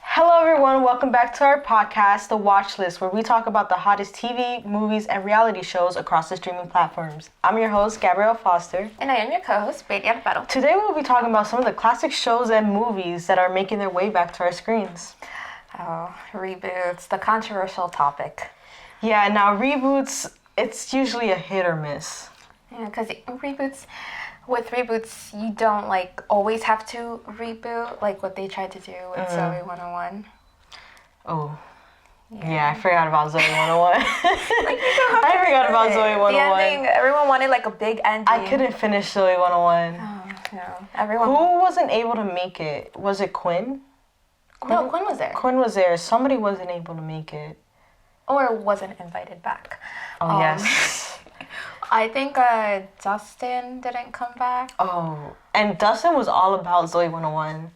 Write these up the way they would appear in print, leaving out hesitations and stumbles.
Hello everyone, welcome back to our podcast, The Watch List, where we talk about the hottest TV, movies, and reality shows across the streaming platforms. I'm your host, Gabrielle Foster. And I am your co-host, BaiBubbly. Today we'll be talking about some of the classic shows and movies that are making their way back to our screens. Oh, reboots, the controversial topic. Yeah, now reboots, it's usually a hit or miss. Yeah, because with reboots, you don't always have to reboot like what they tried to do with Zoe 101. Oh, yeah, I forgot about Zoe 101. I forgot about Zoe 101. The ending, everyone wanted a big ending. I couldn't finish Zoe 101. Oh, no. Who wasn't able to make it? Was it Quinn? No, Quinn was there. Quinn was there. Somebody wasn't able to make it. Or wasn't invited back. Oh, yes. I think Dustin didn't come back. Oh, and Dustin was all about Zoe 101.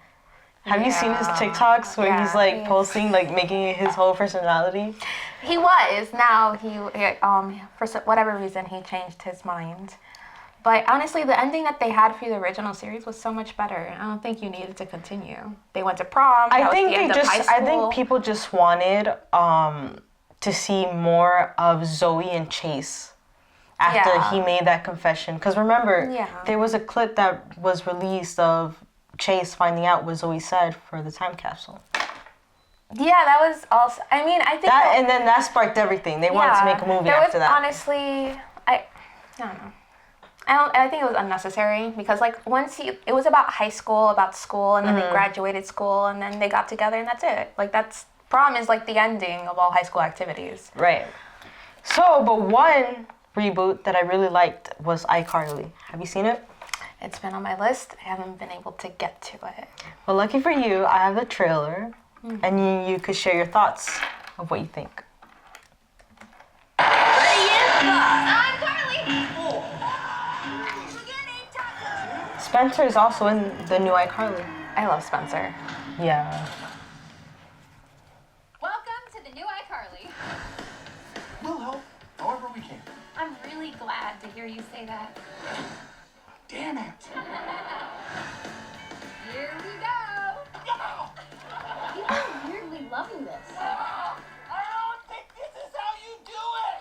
Have you seen his TikToks where he's posting, making it his whole personality? He was. Now for whatever reason, he changed his mind. But honestly, the ending that they had for the original series was so much better. I don't think you needed to continue. They went to prom. I think people just wanted to see more of Zoe and Chase after he made that confession. Because remember, there was a clip that was released of Chase finding out what Zoe said for the time capsule. Yeah, that was also. I mean, I think that and then that sparked everything. They wanted to make a movie after that. Honestly, I don't know. I think it was unnecessary because it was about high school, about school, and then they graduated school, and then they got together, and that's it. Prom is the ending of all high school activities. Right. So, but one reboot that I really liked was Icarly. Have you seen it? It's been on my list. I haven't been able to get to it. Well, lucky for you, I have the trailer, and you could share your thoughts of what you think. Spencer is also in the new iCarly. I love Spencer. Yeah. Welcome to the new iCarly. We'll help however we can. I'm really glad to hear you say that. Damn it! Here we go. People are weirdly loving this. I don't think this is how you do it!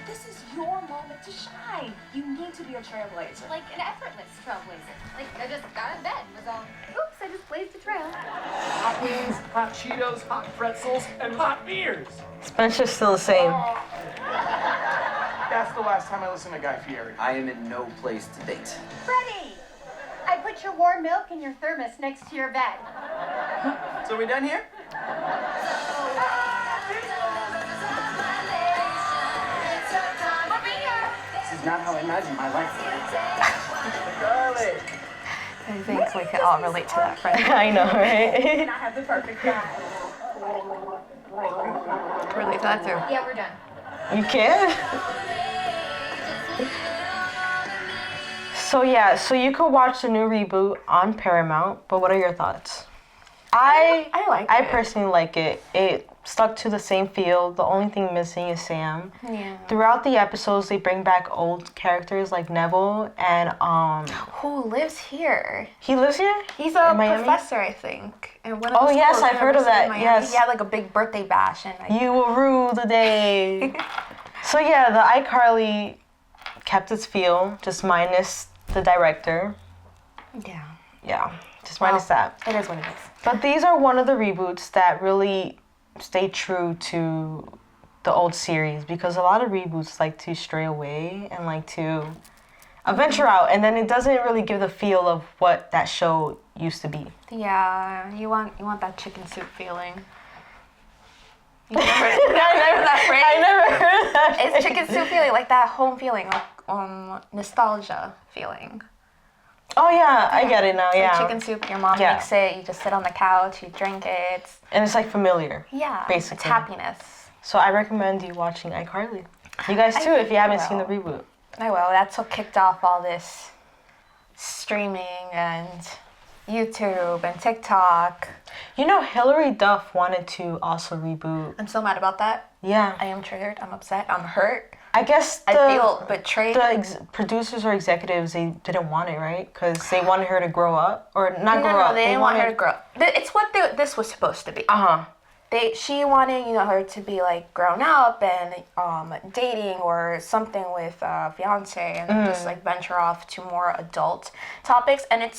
This is your moment to shine. You need to be a trailblazer. Like an effortless trailblazer. I just got in bed and was all, oops, I just blazed a trail. Hot wings, hot Cheetos, hot pretzels, and hot beers. Spencer's still the same. That's the last time I listened to Guy Fieri. I am in no place to date. Freddie, I put your warm milk in your thermos next to your bed. So we done here? This is not how I imagined my life. Icarly. I think we could all relate to that, friend. I know, right? And I have the perfect guy. Relate to that too. Yeah, we're done. You can? So you could watch the new reboot on Paramount, but what are your thoughts? I like I it. personally like it. It stuck to the same feel. The only thing missing is Sam. Yeah. Throughout the episodes, they bring back old characters like Neville and Who lives here? he lives here? He's a In Miami? professor, I think. In one of Oh, the yes, schools, I've heard of University that, Miami. yes. He had a big birthday bash and You will rule the day. So yeah, the iCarly kept its feel, just minus the director. yeah. Yeah, just minus that. It is what it is. But these are one of the reboots that really stay true to the old series, because a lot of reboots like to stray away and like to venture out, and then it doesn't really give the feel of what that show used to be. Yeah, you want that chicken soup feeling. You never heard that phrase? I never heard that. It's chicken soup feeling, like that home feeling, nostalgia feeling. Oh yeah, I get it now. It's Yeah, like chicken soup. Your mom makes it. You just sit on the couch. You drink it. and it's like familiar. Yeah, basically. it's happiness. So I recommend you watching iCarly. You guys too, if you haven't seen the reboot. I will. That's what kicked off all this streaming and YouTube and TikTok. You know, Hilary Duff wanted to also reboot. I'm so mad about that. Yeah. I am triggered. I'm upset. I'm hurt. I guess I feel betrayed. The producers or executives, they didn't want it, right? Because they wanted her to grow up, or not grow up. No, they didn't want her to grow up. It's what this was supposed to be. She wanted, her to be like grown up and dating or something with a fiance, and then just like venture off to more adult topics. And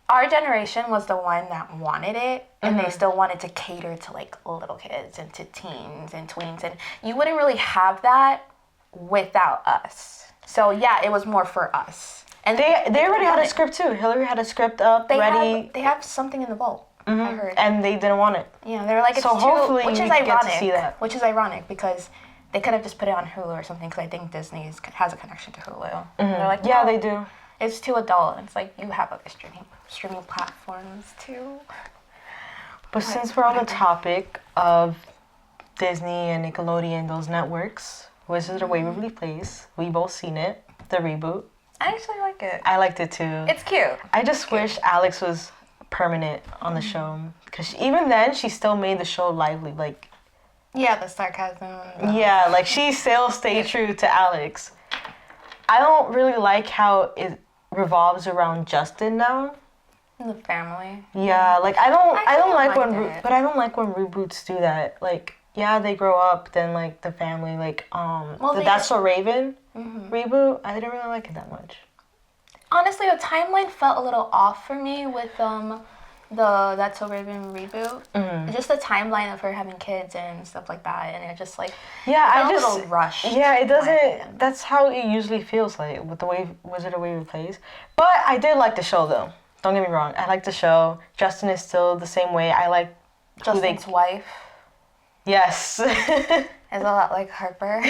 our generation was the one that wanted it, and they still wanted to cater to like little kids and to teens and tweens, and you wouldn't really have that without us. So yeah, it was more for us. And they already had a script too. Hillary had a script up ready. They have something in the vault. I heard. And they didn't want it. Yeah, they were like, it's so hopefully which is you ironic. get to see that. Which is ironic because they could have just put it on Hulu or something, because I think Disney has a connection to Hulu. And they're like, yeah, they do. It's too adult. It's like, you have other streaming platforms too. But since we're on the topic of Disney and Nickelodeon, those networks, Wizards of Waverly Place, we both seen it, the reboot. I actually like it. I liked it too. It's cute. I just wish Alex was permanent on the show, because even then she still made the show lively. Like, yeah, the sarcasm. Yeah, like she still stayed true to Alex. I don't really like how it revolves around Justin now. The family. Yeah, like I don't like when it. reboots do that. Like, yeah, they grow up, then like the family, like the That's So Raven reboot. I didn't really like it that much. Honestly, the timeline felt a little off for me with the That's So Raven reboot. Just the timeline of her having kids and stuff like that, and it just like a little rushed. Yeah, it doesn't. That's how it usually feels like with the way Wizard of Waverly Plays. But I did like the show though. Don't get me wrong. I like the show. Justin is still the same way. I like Justin's wife. Yes. Is a lot like Harper.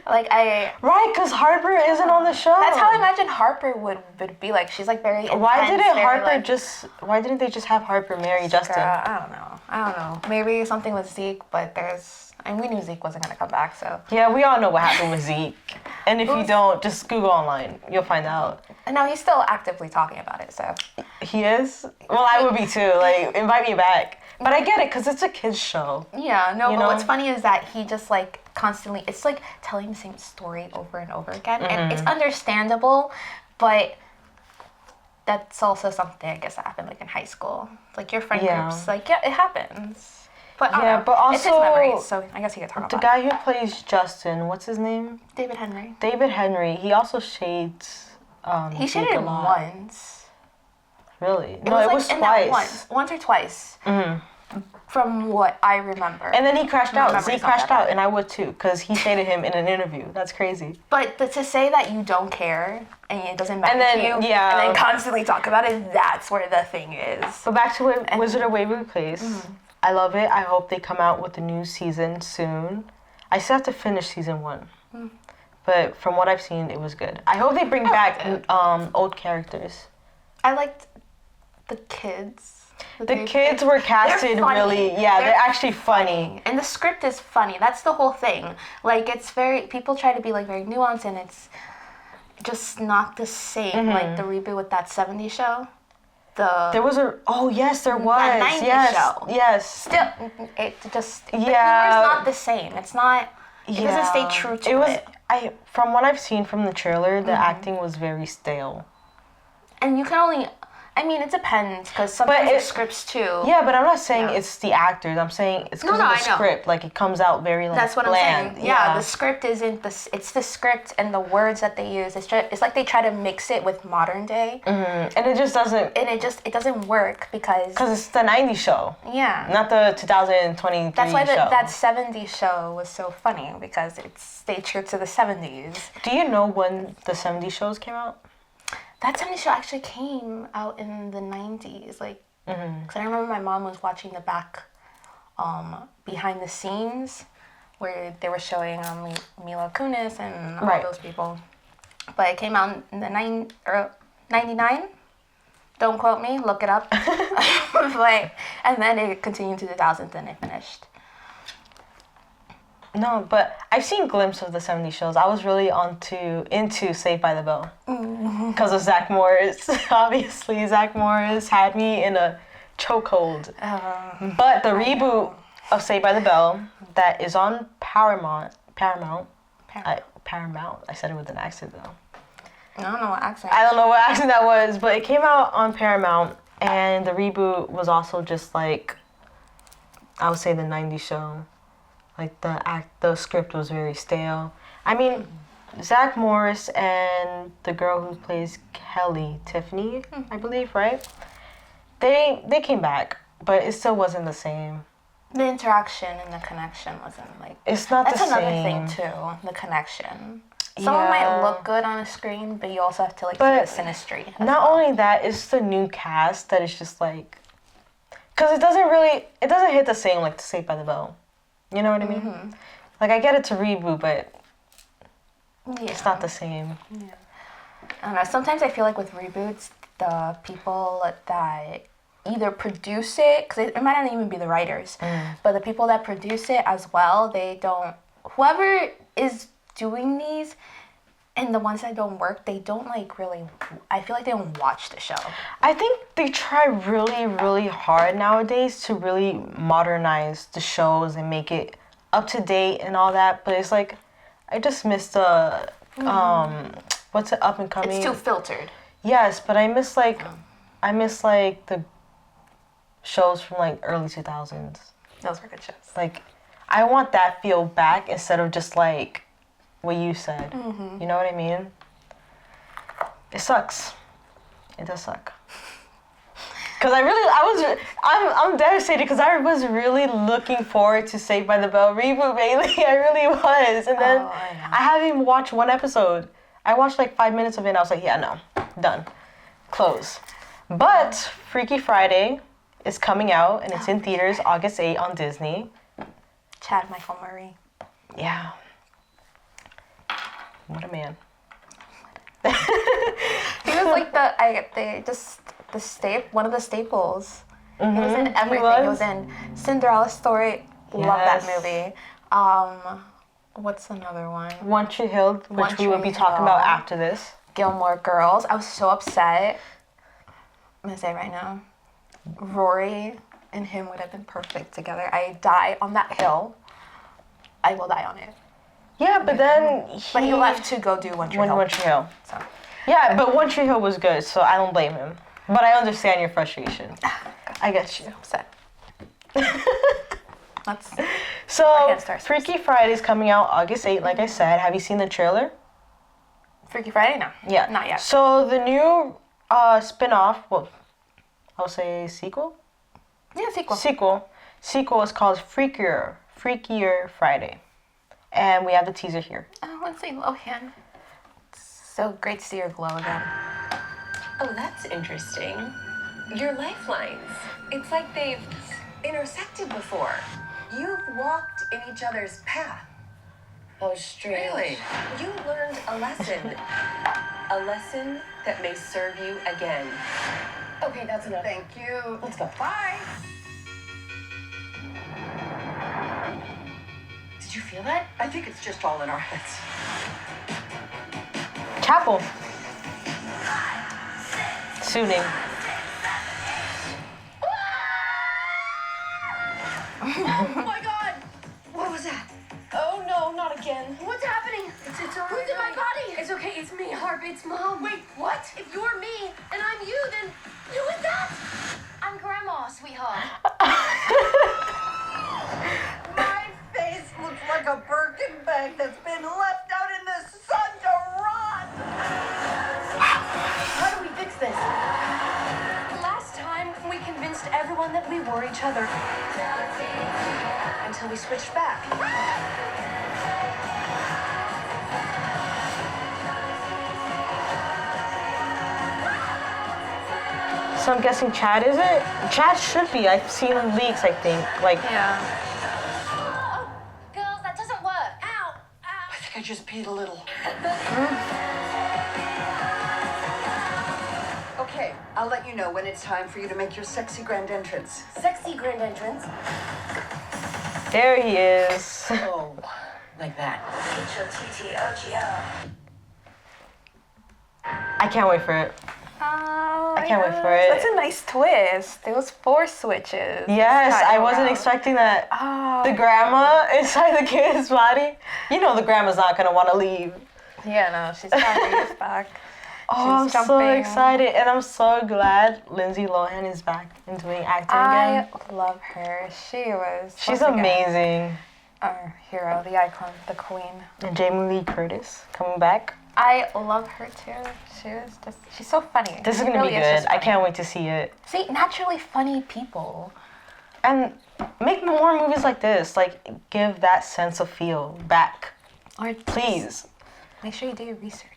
Right, because Harper isn't on the show. That's how I imagine Harper would be like. She's like very intense. Why didn't they just have Harper marry Justin? I don't know. Maybe something with Zeke, but we knew Zeke wasn't gonna come back, so. Yeah, we all know what happened with Zeke. And if you don't, just Google online. You'll find out. And now he's still actively talking about it, so. He is? Well, I would be too. Like, invite me back. But I get it, because it's a kid's show. Yeah, no, but what's funny is that he just, like, constantly, it's like telling the same story over and over again. And it's understandable, but that's also something, I guess, that happened, like, in high school. Like, your friend groups, like, yeah, it happens. But, but also, it's his memories, so I guess he could talk about it. The guy who plays Justin, what's his name? David Henry. David Henry, he also shades he shaded once. Really? It was twice. Once or twice. From what I remember. And then he crashed out. Zeke crashed out, and I would too, because he shaded him in an interview. That's crazy. But to say that you don't care and it doesn't matter to you, and then constantly talk about it, that's where the thing is. But back to Wizard of Waverly Place. I love it. I hope they come out with a new season soon. I still have to finish season 1. But from what I've seen, it was good. I hope they bring back old characters. I liked the kids. The kids were casted really, they're actually funny. And the script is funny. That's the whole thing. Like, it's people try to be like very nuanced, and it's just not the same. Like the reboot with that 70s show. There was there was. That 90s show. Yes. Still, it just, the humor is not the same. It's not, it doesn't stay true to it. From what I've seen from the trailer, the acting was very stale. And you can only, it depends, because sometimes it's scripts too. Yeah, but I'm not saying it's the actors. I'm saying it's because of the script. Like, it comes out very, like, that's what bland. I'm saying. Yeah, the script isn't it's the script and the words that they use. It's like they try to mix it with modern day. And it just doesn't. And it doesn't work because it's the 90s show. Yeah. Not the 2023 That's why show. That 70s show was so funny, because it stayed true to the 70s. Do you know when the 70s shows came out? That 70s show actually came out in the 90s, like, because I remember my mom was watching the back, behind the scenes, where they were showing Mila Kunis and all those people. But it came out in the 99. Don't quote me, look it up. And then it continued to the 2000s, and it finished. No, but I've seen glimpses of the 70s shows. I was really into Saved by the Bell because of Zach Morris. Obviously, Zach Morris had me in a chokehold. But the reboot of Saved by the Bell that is on Paramount. Paramount. I said it with an accent though. I don't know what accent. I don't know what accent that was, but it came out on Paramount, and the reboot was also just like, I would say, the 90s show. Like the script was very stale. I mean, Zach Morris and the girl who plays Kelly, Tiffany, I believe, right? They came back, but it still wasn't the same. The interaction and the connection wasn't like. It's not the same. That's another thing too. The connection. Someone might look good on a screen, but you also have to like see the synastry. Not only that, it's the new cast that is just like, because it doesn't hit the same like Saved by the Bell. You know what I mean? Mm-hmm. Like I get it to reboot, but it's not the same. Yeah. I don't know. Sometimes I feel like with reboots, the people that either produce it, because it might not even be the writers, but the people that produce it as well, whoever is doing these and the ones that don't work, they don't like really, I feel like they don't watch the show. I think they try really, really hard nowadays to really modernize the shows and make it up to date and all that, but it's like, I just miss the, what's it, up and coming? It's too filtered. Yes, but I miss like the shows from like early 2000s. Those were good shows. Like, I want that feel back instead of just like what you said. You know what I mean? It sucks. It does suck. Cause I'm devastated because I was really looking forward to Saved by the Bell reboot, Bailey. I really was, and then I haven't even watched one episode. I watched like 5 minutes of it and I was like, yeah, no, done, close. But Freaky Friday is coming out and it's in theaters August 8 on Disney. Chad Michael Murray. Yeah. What a man. He was like one of the staples. He was in everything. He was in Cinderella Story. Love that movie. What's another one? One Tree Hill, which we will be talking about after this. Gilmore Girls. I was so upset. I'm gonna say it right now. Rory and him would have been perfect together. I die on that hill. I will die on it. Yeah, but then he left to go do One Tree Hill. One Tree Hill. So. Yeah, but One Tree Hill was good, so I don't blame him. But I understand your frustration. I get you. Upset. So, Freaky Friday is coming out August 8th, like I said. Have you seen the trailer? Freaky Friday? No. Yeah. Not yet. So, the new spin-off, well, I'll say sequel? Yeah, sequel. Sequel is called Freakier Friday. And we have the teaser here. Oh, let's see Lohan. So great to see your glow again. Oh, that's interesting. Your lifelines. It's like they've intersected before. You've walked in each other's path. Oh, strange. Really? You learned a lesson. A lesson that may serve you again. Okay, that's enough. Thank you. Let's go. Bye. Did you feel that? I think it's just all in our heads. Chapel. Soothing. Oh my God! What was that? Oh no, not again. What's happening? It's all Who's in my body? It's okay, it's me, Harp, it's Mom. Wait, what? If you're me and I'm you, then who is that? I'm Grandma, sweetheart. My face looks like a Birkin bag that's been left out in the sun to rot. How do we fix this? Last time, we convinced everyone that we were each other. Until we switched back. So I'm guessing Chad is it? Chad should be. I've seen leaks, I think. Like, Yeah. Oh, girls, that doesn't work. Ow! Ow! I think I just peed a little. Okay, I'll let you know when it's time for you to make your sexy grand entrance. Sexy grand entrance. there he is. Oh, like that. I can't wait for it. Oh, I can't wait for it. That's a nice twist. There was 4 switches. Yes, I wasn't expecting that. Oh, The grandma inside the kid's body. You know the grandma's not gonna want to leave. yeah, no, she's back. Oh, I'm She's so jumping. excited, and I'm so glad Lindsay Lohan is back and doing acting again. I love her. She's once again, amazing. our hero, the icon, the queen. And Jamie Lee Curtis coming back. I love her too. She's so funny. This is She gonna really be is good. just I funny. can't wait to see it. See, naturally funny people. And make more movies like this. Like, give that sense of feel back. Or Please. make sure you do your research.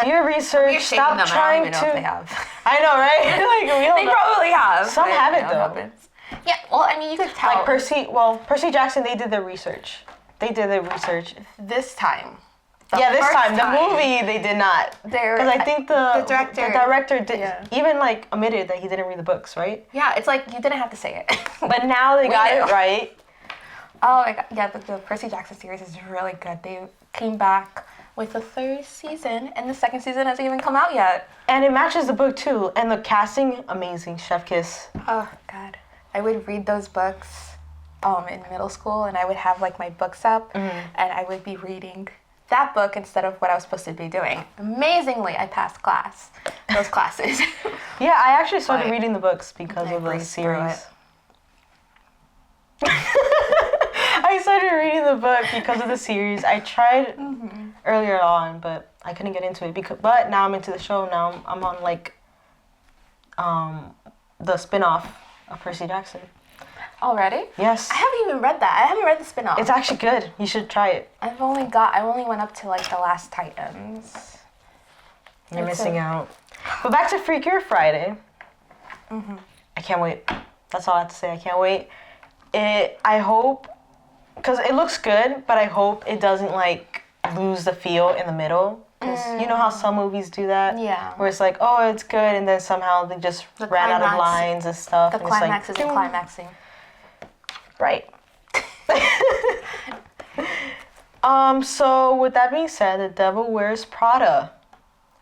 Do your research. You're shaking Stop them. trying I don't even know if they to. have. I know, right? Like, we don't They know. probably have. Some but, have you it, know, though. happens. Yeah, well, I mean, you could tell. Like Percy Jackson, they did their research. They did their research. This time. This first time. The movie, they did not. Because I think the director did yeah. even like admitted that he didn't read the books, right? Yeah, it's like you didn't have to say it. But now they got knew. it right. Oh my god, yeah, the Percy Jackson series is really good. They came back with the 3rd season, and the 2nd season hasn't even come out yet. And it matches the book too. And the casting, amazing. Chef Kiss. Oh god, I would read those books in middle school, and I would have like my books up, and I would be reading that book instead of what I was supposed to be doing. Amazingly, I passed those classes. Yeah, I actually started Like, reading the books because I of the breezed through series. I started reading the book because of the series. I tried earlier on, but I couldn't get into it. But now I'm into the show. Now I'm on like the spin-off of Percy Jackson. Already? Yes. I haven't even read that. I haven't read the spin-off. It's actually good. You should try it. I only went up to like the last Titans. You're It's missing out. But back to Freakier Friday. I can't wait. That's all I have to say. I can't wait. I hope, because it looks good, but I hope it doesn't like lose the feel in the middle. Because you know how some movies do that? Yeah. Where it's like, oh, it's good, and then somehow they just ran out of lines and stuff. The and climax it's isn't like, climaxing. right. So with that being said, The Devil Wears Prada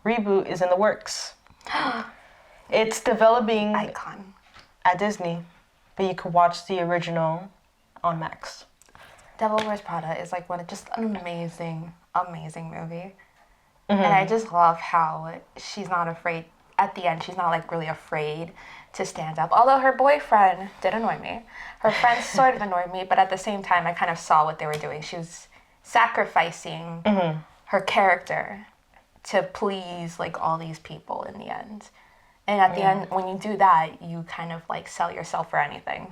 reboot is in the works. It's developing Icon. at Disney, but you could watch the original on Max. Devil Wears Prada is like just an amazing, amazing movie. And I just love how she's not afraid. At the end, she's not like really afraid to stand up. Although her boyfriend did annoy me. Her friends sort of annoyed me, but at the same time, I kind of saw what they were doing. She was sacrificing her character to please like all these people in the end. And at the end, when you do that, you kind of like sell yourself for anything.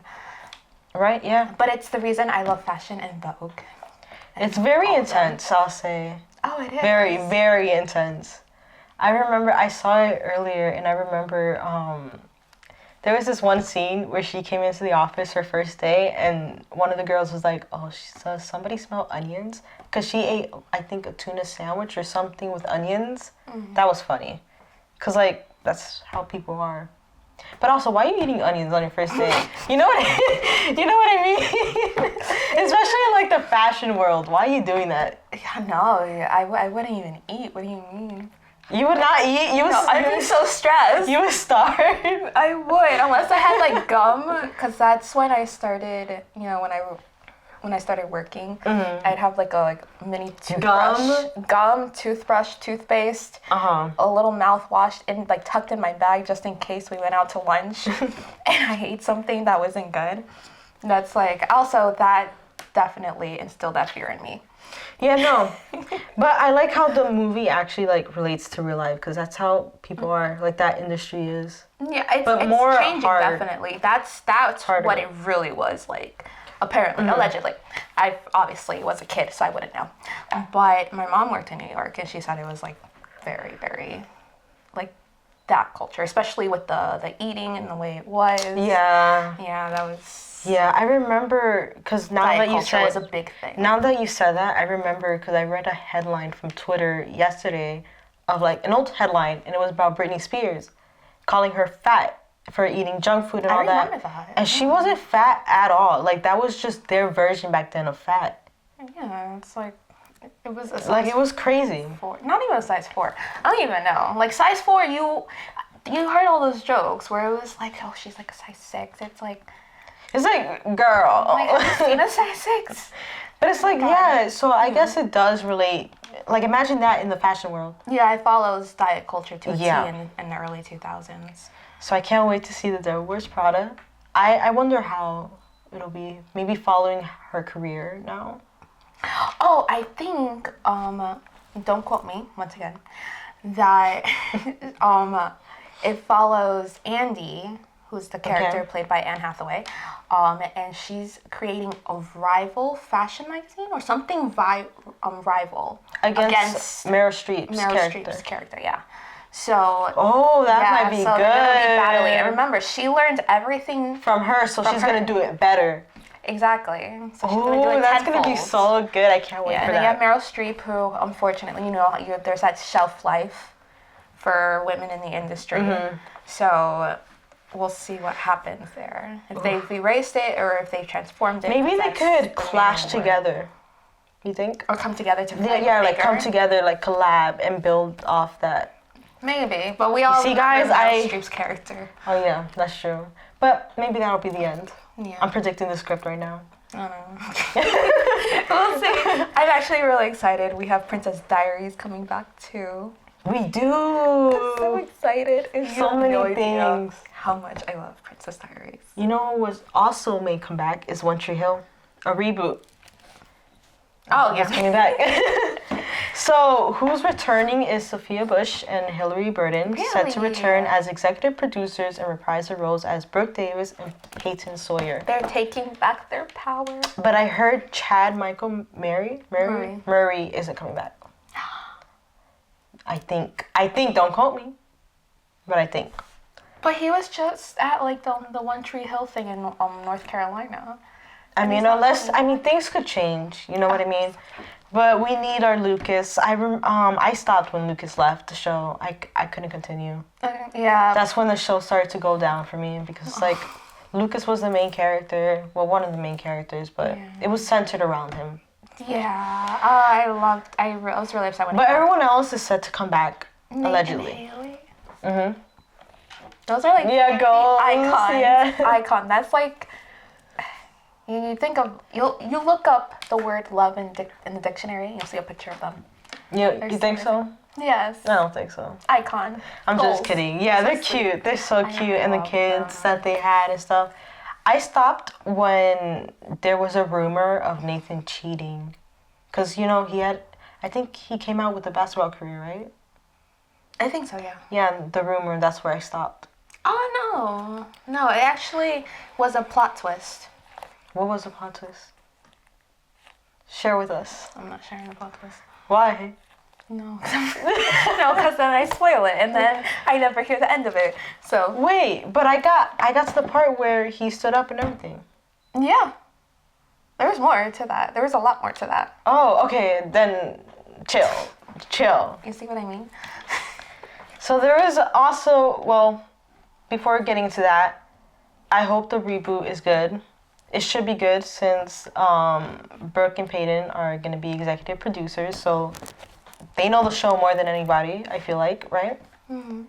Right? Yeah. But it's the reason I love fashion and Vogue. It's very intense, I'll say. Oh, it is. Very, very intense. I remember I saw it earlier, and I remember there was this one scene where she came into the office her first day, and one of the girls was like, "Oh, does somebody smell onions?" Because she ate, I think, a tuna sandwich or something with onions. That was funny, because like that's how people are. But also, why are you eating onions on your first day? You know what I mean? Especially in like the fashion world. Why are you doing that? Yeah, no, I wouldn't even eat. What do you mean? You would not eat? I'd be so stressed. You would starve? I would, unless I had like gum, because that's when I started, when I started working, I'd have like a mini toothbrush. Gum, toothbrush, toothpaste, a little mouthwash like tucked in my bag just in case we went out to lunch and I ate something that wasn't good. That's like, also that definitely instilled that fear in me. Yeah, no. But I like how the movie actually like relates to real life, because that's how people are, like that industry is. Yeah, it's more changing hard. Definitely. That's harder. what it really was like. Apparently, allegedly. I obviously was a kid, so I wouldn't know. But my mom worked in New York, and she said it was like very, very like that culture, especially with the eating and the way it was. Yeah. Yeah, that was. Yeah, I remember, because now that you said, was a big thing. Now that you said that, I remember, because I read a headline from Twitter yesterday of like an old headline, and it was about Britney Spears calling her fat for eating junk food and all that. I remember that. And she wasn't fat at all. Like that was just their version back then of fat. Yeah, it's like It was a size Like, it was crazy. 4. Not even a size 4. I don't even know. Like, size 4, you heard all those jokes where it was like, oh, she's like a size 6. It's like... It's like, girl. Like, have you seen a size 6? But it's like, yeah, so I guess it does relate. Like, imagine that in the fashion world. Yeah, it follows diet culture to a T Yeah. in the early 2000s. So I can't wait to see the Devil Wears Prada. I wonder how it'll be. Maybe following her career now. Oh, I think, don't quote me, once again, that it follows Andy, who's the character played by Anne Hathaway, and she's creating a rival fashion magazine or something rival Against Meryl Streep's character, yeah. So that might be so good. They're gonna be battling. And remember, she learned everything from her, so she's gonna do it better. Exactly. So she's gonna do it that's gonna be tenfold. so good. I can't wait for and that. then you have Meryl Streep, who unfortunately, there's that shelf life for women in the industry. So we'll see what happens there. If they've erased it or if they've transformed it. Maybe they could clash together. You think? Or come together to fight like come together, like collab and build off that. Maybe, but we all see, guys, Meryl Streep's character. Oh yeah, that's true. But maybe that'll be the end. Yeah. I'm predicting the script right now. I don't know. We'll see. I'm actually really excited. We have Princess Diaries coming back too. We do. I'm so excited. And so many things. How much I love Princess Diaries. You know what was also may come back is One Tree Hill, a reboot. Oh yeah, it's coming back. So who's returning is Sophia Bush and Hilary Burton, set to return as executive producers and reprise their roles as Brooke Davis and Peyton Sawyer. They're taking back their power. But I heard Chad Michael Murray isn't coming back. I think. Don't quote me, but I think. But he was just at like the One Tree Hill thing in North Carolina. I mean, things could change. You know what I mean? But we need our Lucas. I stopped when Lucas left the show. I couldn't continue. Yeah. That's when the show started to go down for me because like Lucas was the main character. Well, one of the main characters, but it was centered around him. Yeah. I was really upset when. But everyone else is set to come back allegedly. Those are like goals, icons. Yeah. Icon. That's like. You think of you look up the word love in the dictionary and you'll see a picture of them. You think so? Yes. I don't think so. Icon. I'm just kidding. Yeah, they're cute. They're so cute, and the kids that they had and stuff. I stopped when there was a rumor of Nathan cheating, cause I think he came out with a basketball career, right? I think so, yeah. Yeah, the rumor. That's where I stopped. Oh no, it actually was a plot twist. What was the plot twist? Share with us. I'm not sharing the plot twist. Why? No. No, because then I spoil it, and then I never hear the end of it. So. Wait, but I got to the part where he stood up and everything. Yeah. There was more to that. There was a lot more to that. Oh, okay. Then chill. You see what I mean? So there is also, before getting to that, I hope the reboot is good. It should be good since Brooke and Peyton are going to be executive producers, so they know the show more than anybody, I feel like, right? Mm-hmm.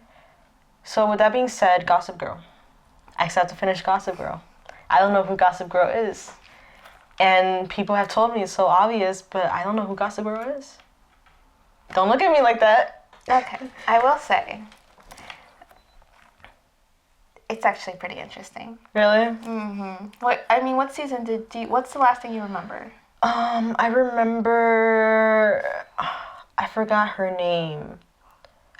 So with that being said, Gossip Girl. I still have to finish Gossip Girl. I don't know who Gossip Girl is. And people have told me it's so obvious, but I don't know who Gossip Girl is. Don't look at me like that. Okay, I will say. It's actually pretty interesting. Really? Mm-hmm. What season what's the last thing you remember? I remember, I forgot her name.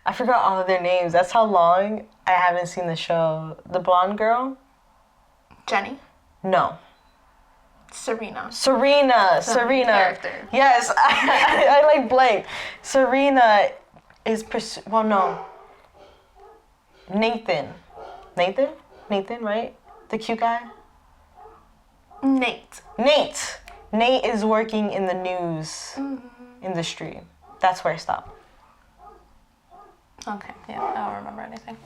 I forgot all of their names. That's how long I haven't seen the show. The blonde girl? Jenny? No. Serena. Character. Yes, I like blank. Serena is, Nathan, right? The cute guy? Nate is working in the news industry. That's where I stopped. Okay, yeah, I don't remember anything.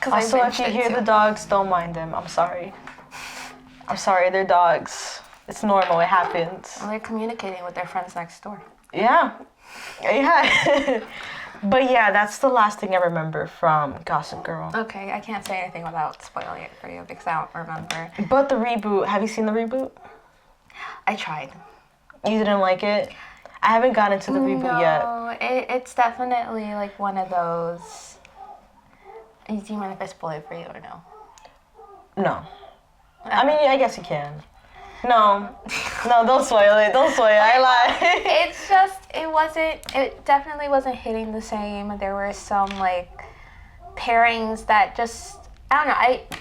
Also, if you hear the dogs, don't mind them. I'm sorry, they're dogs. It's normal, it happens. Well, they're communicating with their friends next door. Yeah. But yeah, that's the last thing I remember from Gossip Girl. Okay, I can't say anything without spoiling it for you because I don't remember. But the reboot, have you seen the reboot? I tried. You didn't like it? I haven't gotten to the reboot yet. No, it's definitely like one of those. Do you mind if I spoil it for you or no? No. I mean, I guess you can. No, don't spoil it. Don't spoil it. I lied. It's just, it definitely wasn't hitting the same. There were some like pairings that just, I don't know.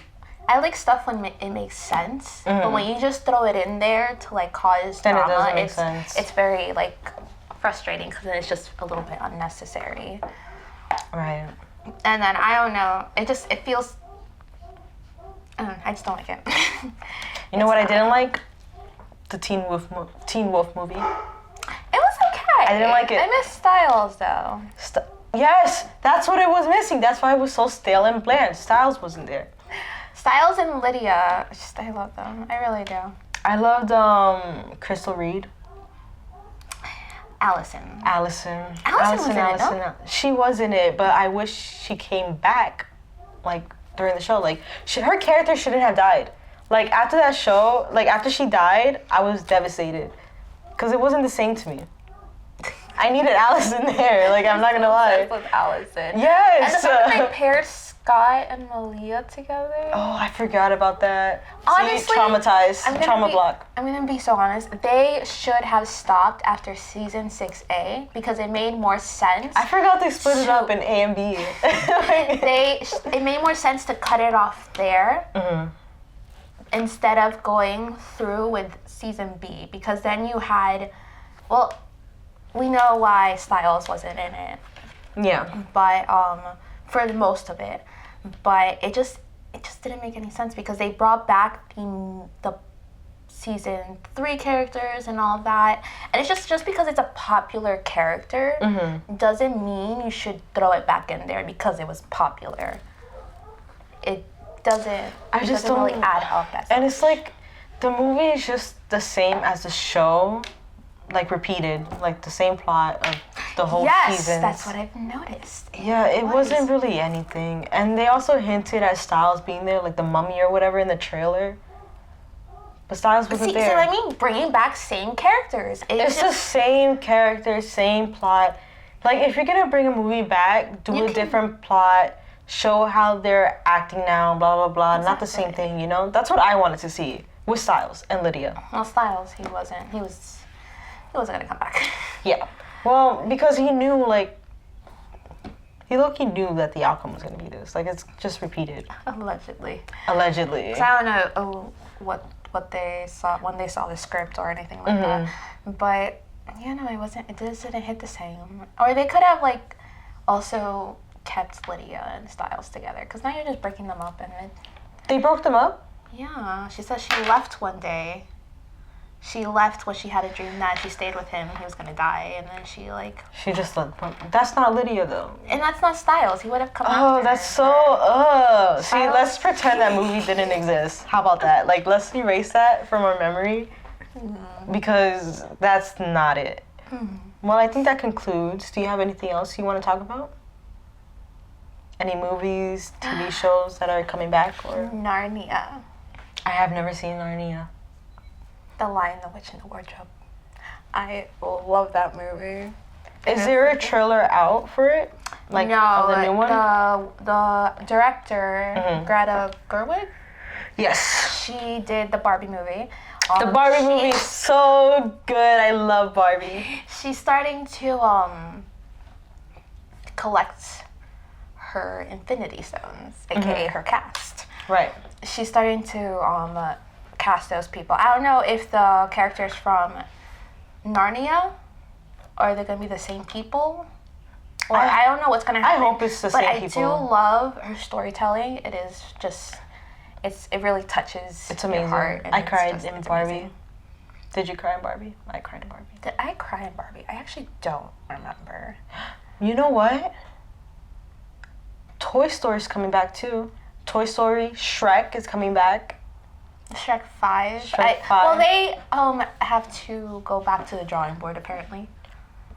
I like stuff when it makes sense, but when you just throw it in there to like cause then drama, it doesn't make sense. It's very like frustrating because it's just a little bit unnecessary. Right. And then I don't know. It feels. I just don't like it. You know what I didn't like? The Teen Wolf movie. It was okay. I didn't like it. I miss Styles though. Yes, that's what it was missing. That's why it was so stale and bland. Styles wasn't there. Styles and Lydia, I love them. I really do. I loved Crystal Reed. Allison was in it, no? She was in it, but I wish she came back, like during the show. Like her character shouldn't have died. Like after that show, like after she died, I was devastated, cause it wasn't the same to me. I needed Allison there. Like I'm not gonna lie. With Allison. Yes. And the fact that they paired Scott and Malia together. Oh, I forgot about that. Honestly, see, traumatized. Trauma block. I'm gonna be so honest. They should have stopped after season 6A because it made more sense. I forgot they split it up in A and B. It made more sense to cut it off there instead of going through with season B, because then you had, well, we know why Styles wasn't in it. Yeah. But for the most of it, but it just didn't make any sense because they brought back the season 3 characters and all that, and it's just because it's a popular character doesn't mean you should throw it back in there because it was popular. It doesn't really add up as and much. it's like the movie is just the same as the show, like repeated, like the same plot of the whole season. Yes, that's what I've noticed. Yeah, it wasn't really anything. And they also hinted at Styles being there, like the mummy or whatever in the trailer. But Styles wasn't there. So I mean, bringing back same characters. It's the same characters, same plot. Like if you're gonna bring a movie back, do a different plot, show how they're acting now, blah blah blah. Exactly. Not the same thing, you know. That's what I wanted to see with Styles and Lydia. Well, Styles, he wasn't gonna come back. Yeah. Well, because he knew, like, he low-key knew that the outcome was gonna be this. Like, it's just repeated. Allegedly. Allegedly. So I don't know what they saw when they saw the script or anything like that. But yeah, no, it just didn't hit the same. Or they could have like also kept Lydia and Styles together, because now you're just breaking them up and they broke them up? Yeah, she said she left one day. She left when she had a dream that she stayed with him and he was gonna die, and then she just let. That's not Lydia though. And that's not Styles. He would have come. Oh, that's so. See, let's pretend that movie didn't exist. How about that? Like, let's erase that from our memory, because that's not it. Well, I think that concludes. Do you have anything else you want to talk about? Any movies, TV shows that are coming back, or Narnia? I have never seen Narnia. The Lion, the Witch, and the Wardrobe. I love that movie. Is there a trailer out for it? Like, no, the new one? The director, Greta Gerwig? Yes. She did the Barbie movie. The Barbie movie is so good. I love Barbie. She's starting to collect her Infinity Stones, aka her cast. Right. She's starting to cast those people. I don't know if the characters from Narnia are they gonna be the same people, or I don't know what's gonna happen. I hope it's the same people. But I do love her storytelling. It is just, it really touches. It's amazing. Your heart, I cried in Barbie. Amazing. Did you cry in Barbie? I cried in Barbie. Did I cry in Barbie? I actually don't remember. You know what? Toy Story's coming back too. Toy Story, Shrek is coming back. Shrek 5. Shrek 5. Well, they have to go back to the drawing board apparently.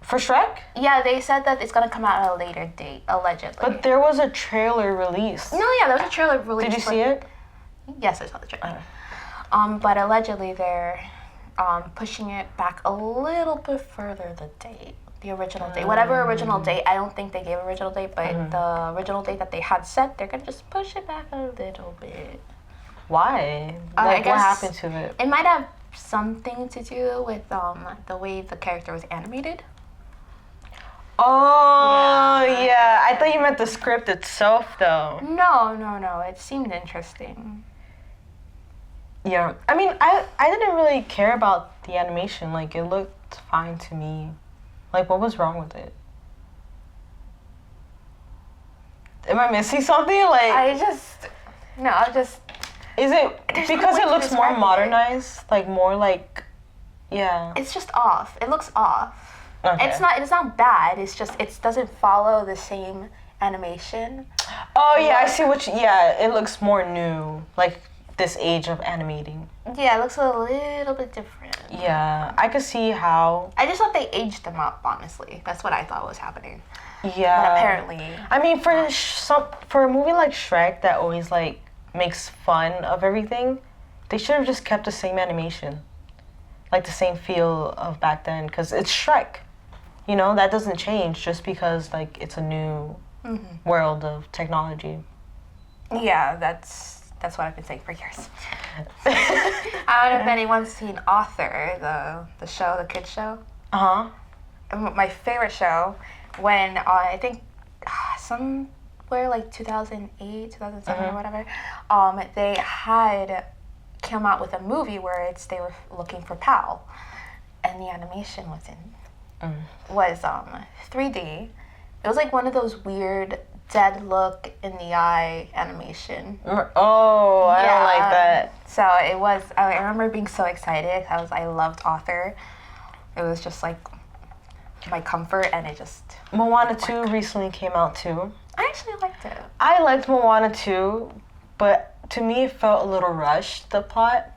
For Shrek? Yeah, they said that it's gonna come out at a later date, allegedly. But there was a trailer released. No, yeah, there was a trailer released. Did you see it? Yes, I saw the trailer. But allegedly they're pushing it back a little bit further, the date. The original date. Whatever original date, I don't think they gave original date, but the original date that they had set, they're gonna just push it back a little bit. Why? Like, what happened to it? It might have something to do with the way the character was animated. Oh, yeah. I thought you meant the script itself, though. No. It seemed interesting. Yeah. I mean, I didn't really care about the animation. Like, it looked fine to me. Like, what was wrong with it? Am I missing something? Like, is it because it looks more modernized? Like, more like, yeah. It's just off. It looks off. Okay. It's not bad. It's just it doesn't follow the same animation. Oh yeah, I see it looks more new. Like this age of animating. Yeah, it looks a little bit different. Yeah, I could see how. I just thought they aged them up, honestly. That's what I thought was happening. Yeah. But apparently. I mean, for a movie like Shrek that always like makes fun of everything, they should have just kept the same animation. Like the same feel of back then, because it's Shrek. You know, that doesn't change just because like it's a new world of technology. Yeah, that's what I've been saying for years. I don't know if anyone's seen Author, the show, the kids show. My favorite show, when I think somewhere like 2008, 2007 or whatever, they had come out with a movie where they were looking for Pal, and the animation was 3D. It was like one of those weird dead look in the eye animation. Oh, I don't like that. So it was. I remember being so excited. I loved Author. It was just like my comfort, and it just. Moana 2 recently came out too. I actually liked it. I liked Moana 2, but to me it felt a little rushed, the plot.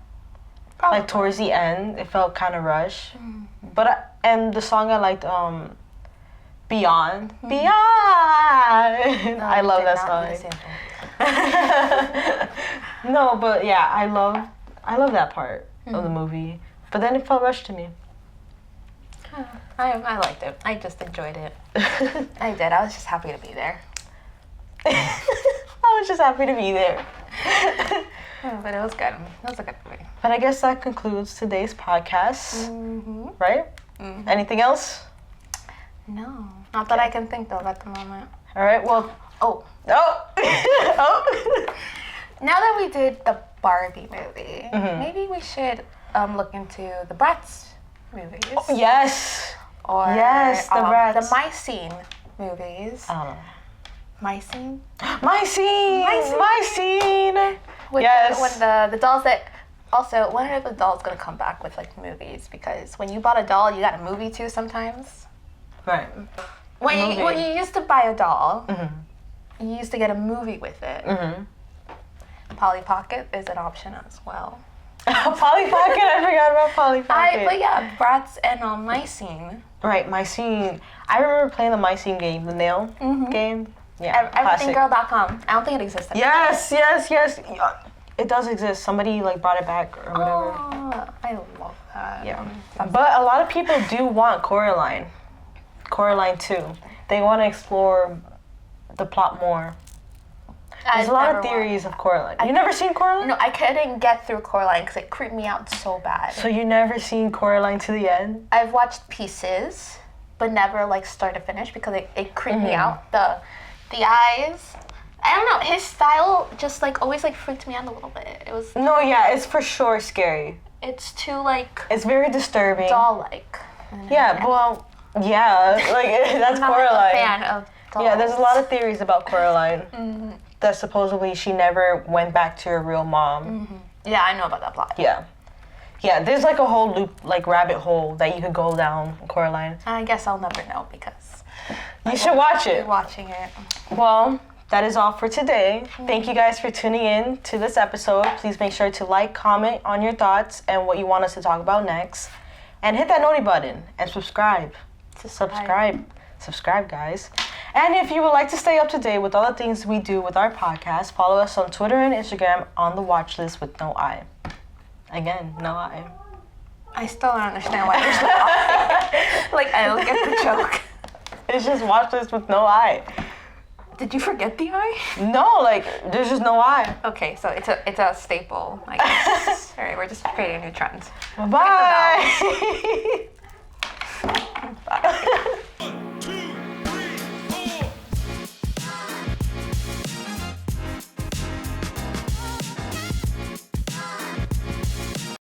Probably. Like towards the end, it felt kind of rushed. But and the song I liked, Beyond. Beyond. No, I love that song. No, but yeah, I love that part of the movie. But then it felt rushed to me. I liked it. I just enjoyed it. I did. I was just happy to be there. I was just happy to be there. But it was good. It was a good movie. But I guess that concludes today's podcast. Right? Anything else? No. Not that I can think of at the moment. All right. Well. Oh. Now that we did the Barbie movie, maybe we should look into the Bratz movies. Oh, yes. Or yes, the Bratz. The Mycene movies. Mycene. With yes. The dolls that. Also, when are the dolls gonna come back with like movies? Because when you bought a doll, you got a movie too sometimes. Right. When you used to buy a doll, you used to get a movie with it. Polly Pocket is an option as well. Polly Pocket, I forgot about Polly Pocket. But yeah, Bratz and Mycene. Right, Mycene. I remember playing the Mycene game, the nail game. Yeah, Everythinggirl.com. I don't think it exists anymore. Yes. It does exist. Somebody like brought it back or whatever. Oh, I love that. Yeah. But a lot of people do want Coraline 2. They want to explore the plot more. There's a lot of theories of Coraline. You never seen Coraline? No, I couldn't get through Coraline because it creeped me out so bad. So you never seen Coraline to the end? I've watched pieces, but never like start to finish because it creeped me out. The eyes. I don't know. His style just like always like freaked me out a little bit. It was. No, yeah, it's for sure scary. It's too like. It's very disturbing. Doll-like. Yeah, well, yeah, like that's I'm Coraline. not a fan of dolls. Yeah, there's a lot of theories about Coraline. That supposedly she never went back to her real mom. Yeah, I know about that plot. Yeah, there's like a whole loop, like rabbit hole that you could go down, Coraline. I guess I'll never know because you should watch it. Watching it. Well, that is all for today. Thank you guys for tuning in to this episode. Please make sure to like, comment on your thoughts and what you want us to talk about next, and hit that noti button and subscribe. Subscribe, guys. And if you would like to stay up to date with all the things we do with our podcast, follow us on Twitter and Instagram on the watch list with no I. Again, no I. I still don't understand why there's no I. Like, I don't get the joke. It's just watch list with no I. Did you forget the I? No, like, there's just no I. Okay, so it's a staple, I guess. All right, we're just creating new trends. Bye.